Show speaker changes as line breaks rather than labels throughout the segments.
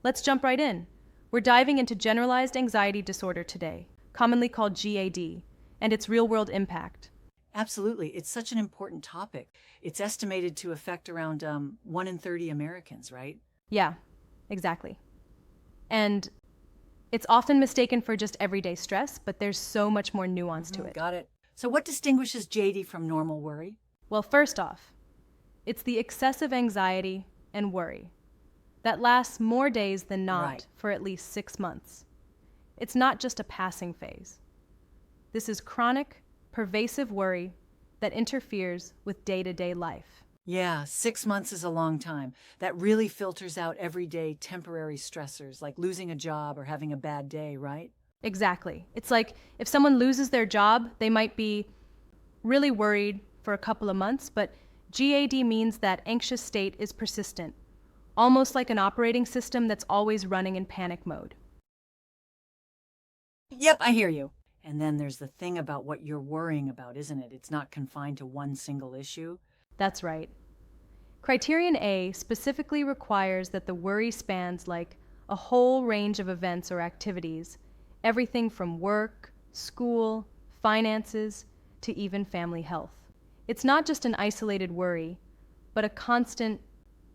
Let's jump right in. We're diving into generalized anxiety disorder today, commonly called GAD, and its real-world impact.
Absolutely. It's such an important topic. It's estimated to affect around 1 in 30 Americans, right?
Yeah, exactly. And it's often mistaken for just everyday stress, but there's so much more nuance to it.
Got it. So, what distinguishes JD from normal worry?
Well, first off, it's the excessive anxiety and worry that lasts more days than not
Right.
for at least 6 months. It's not just a passing phase. This is chronic, pervasive worry that interferes with day-to-day life.
Yeah, 6 months is a long time. That really filters out everyday temporary stressors like losing a job or having a bad day, right?
Exactly. It's like if someone loses their job, they might be really worried for a couple of months, but GAD means that anxious state is persistent, almost like an operating system that's always running in panic mode.
Yep, I hear you. And then there's the thing about what you're worrying about, isn't it? It's not confined to one single issue.
That's right. Criterion A specifically requires that the worry spans like a whole range of events or activities, everything from work, school, finances, to even family health. It's not just an isolated worry, but a constant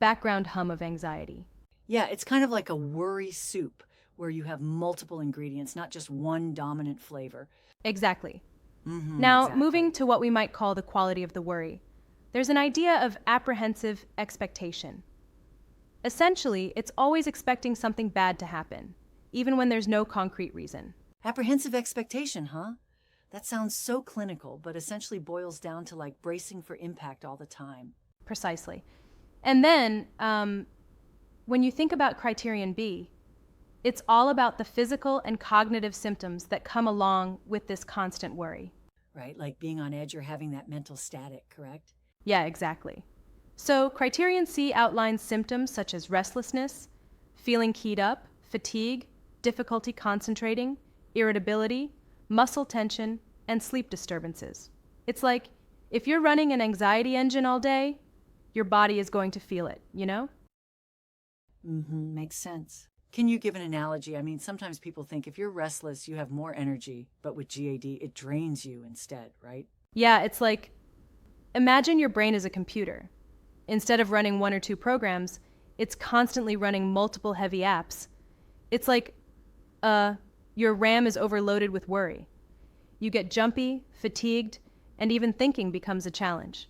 background hum of anxiety.
Yeah, it's kind of like a worry soup where you have multiple ingredients, not just one dominant flavor.
Exactly. Now,
Exactly.
moving to what we might call the quality of the worry, there's an idea of apprehensive expectation. Essentially, it's always expecting something bad to happen, even when there's no concrete reason.
Apprehensive expectation, huh? That sounds so clinical, but essentially boils down to like bracing for impact all the time.
Precisely. And then, when you think about criterion B, it's all about the physical and cognitive symptoms that come along with this constant worry.
Right? Like being on edge or having that mental static, correct?
Yeah, exactly. So, criterion C outlines symptoms such as restlessness, feeling keyed up, fatigue, difficulty concentrating, irritability, muscle tension, and sleep disturbances. It's like if you're running an anxiety engine all day, your body is going to feel it, you know?
Makes sense. Can you give an analogy? I mean, sometimes people think if you're restless, you have more energy, but with GAD, it drains you instead, right?
Yeah, it's like imagine your brain is a computer. Instead of running one or two programs, it's constantly running multiple heavy apps. It's like your RAM is overloaded with worry. You get jumpy, fatigued, and even thinking becomes a challenge.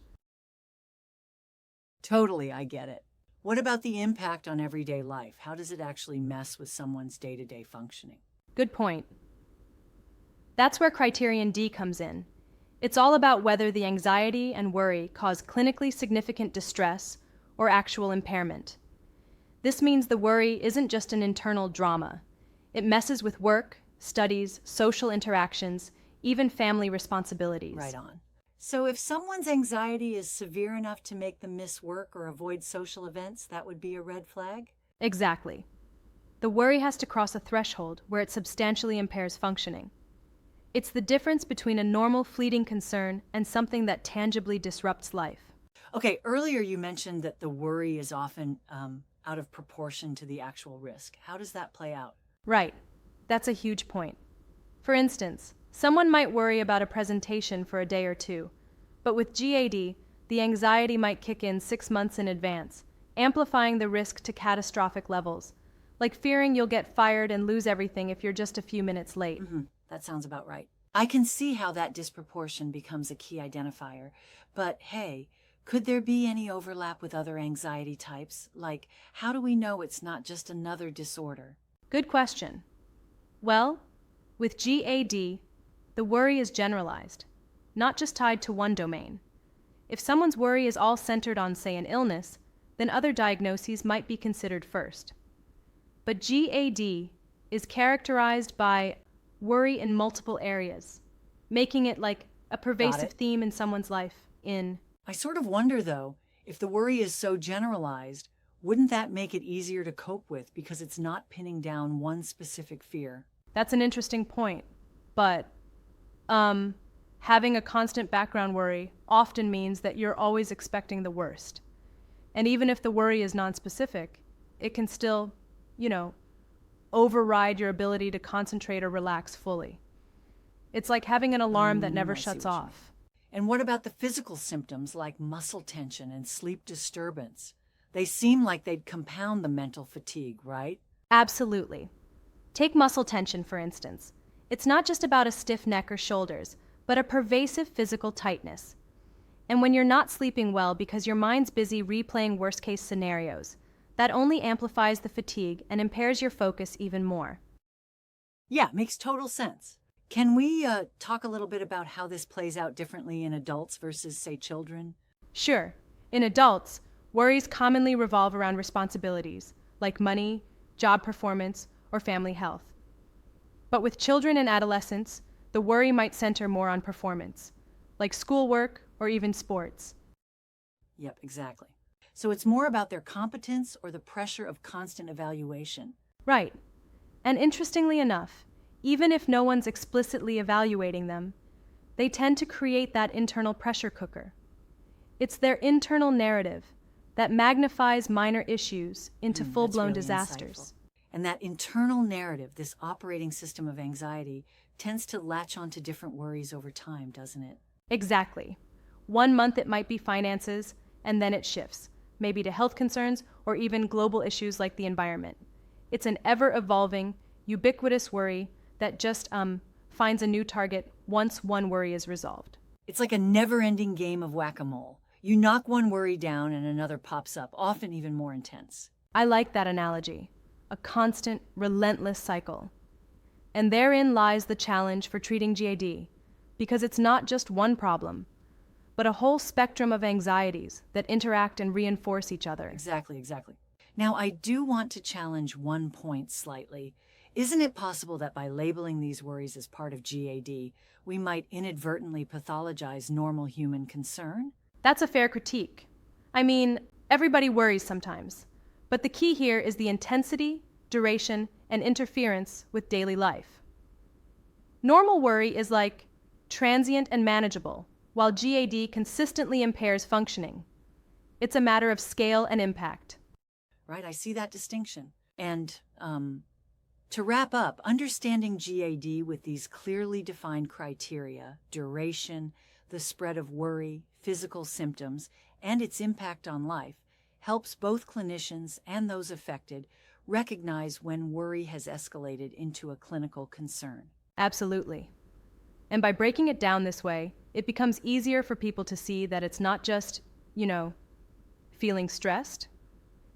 Totally, I get it. What about the impact on everyday life? How does it actually mess with someone's day-to-day functioning?
Good point. That's where criterion D comes in. It's all about whether the anxiety and worry cause clinically significant distress or actual impairment. This means the worry isn't just an internal drama. It messes with work, studies, social interactions, even family responsibilities.
Right on. So if someone's anxiety is severe enough to make them miss work or avoid social events, that would be a red flag?
Exactly. The worry has to cross a threshold where it substantially impairs functioning. It's the difference between a normal fleeting concern and something that tangibly disrupts life.
Okay, earlier you mentioned that the worry is often out of proportion to the actual risk. How does that play out?
Right. That's a huge point. For instance, someone might worry about a presentation for a day or two, but with GAD, the anxiety might kick in 6 months in advance, amplifying the risk to catastrophic levels, like fearing you'll get fired and lose everything if you're just a few minutes late.
That sounds about right. I can see how that disproportion becomes a key identifier. But hey, could there be any overlap with other anxiety types? Like, how do we know it's not just another disorder?
Good question. Well, with GAD, the worry is generalized, not just tied to one domain. If someone's worry is all centered on, say, an illness, then other diagnoses might be considered first. But GAD is characterized by worry in multiple areas, making it like a pervasive theme in someone's life.
I sort of wonder, though, if the worry is so generalized, wouldn't that make it easier to cope with because it's not pinning down one specific fear?
That's an interesting point, but having a constant background worry often means that you're always expecting the worst. And even if the worry is nonspecific, it can still override your ability to concentrate or relax fully. It's like having an alarm that never
I see
shuts
what you mean.
off.
And what about the physical symptoms like muscle tension and sleep disturbance? They seem like they'd compound the mental fatigue, right?
Absolutely. Take muscle tension, for instance. It's not just about a stiff neck or shoulders, but a pervasive physical tightness. And when you're not sleeping well because your mind's busy replaying worst-case scenarios, that only amplifies the fatigue and impairs your focus even more.
Yeah, makes total sense. Can we talk a little bit about how this plays out differently in adults versus, say, children?
Sure, in adults, worries commonly revolve around responsibilities, like money, job performance, or family health. But with children and adolescents, the worry might center more on performance, like schoolwork or even sports.
Yep, exactly. So it's more about their competence or the pressure of constant evaluation.
Right. And interestingly enough, even if no one's explicitly evaluating them, they tend to create that internal pressure cooker. It's their internal narrative that magnifies minor issues into full-blown
That's really
disasters.
insightful. And that internal narrative, this operating system of anxiety, tends to latch onto different worries over time, doesn't it?
Exactly. 1 month it might be finances, and then it shifts, maybe to health concerns or even global issues like the environment. It's an ever-evolving, ubiquitous worry that just finds a new target once one worry is resolved.
It's like a never-ending game of whack-a-mole. You knock one worry down and another pops up, often even more intense.
I like that analogy. A constant, relentless cycle. And therein lies the challenge for treating GAD, because it's not just one problem, but a whole spectrum of anxieties that interact and reinforce each other.
Exactly. Now, I do want to challenge one point slightly. Isn't it possible that by labeling these worries as part of GAD, we might inadvertently pathologize normal human concern?
That's a fair critique. I mean, everybody worries sometimes, but the key here is the intensity, duration, and interference with daily life. Normal worry is like transient and manageable, while GAD consistently impairs functioning. It's a matter of scale and impact.
Right, I see that distinction. And to wrap up, understanding GAD with these clearly defined criteria, duration, the spread of worry, physical symptoms, and its impact on life, helps both clinicians and those affected recognize when worry has escalated into a clinical concern.
Absolutely. And by breaking it down this way, it becomes easier for people to see that it's not just, feeling stressed.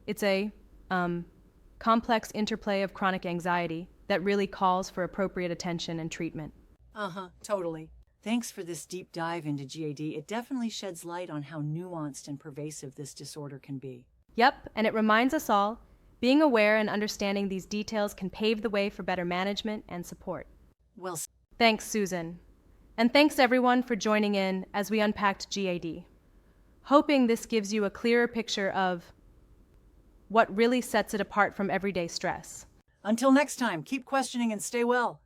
It's a complex interplay of chronic anxiety that really calls for appropriate attention and treatment.
Totally. Thanks for this deep dive into GAD. It definitely sheds light on how nuanced and pervasive this disorder can be.
Yep, and it reminds us all, being aware and understanding these details can pave the way for better management and support.
Well,
Thanks, Susan. And thanks everyone for joining in as we unpacked GAD. Hoping this gives you a clearer picture of what really sets it apart from everyday stress.
until next time, keep questioning and stay well.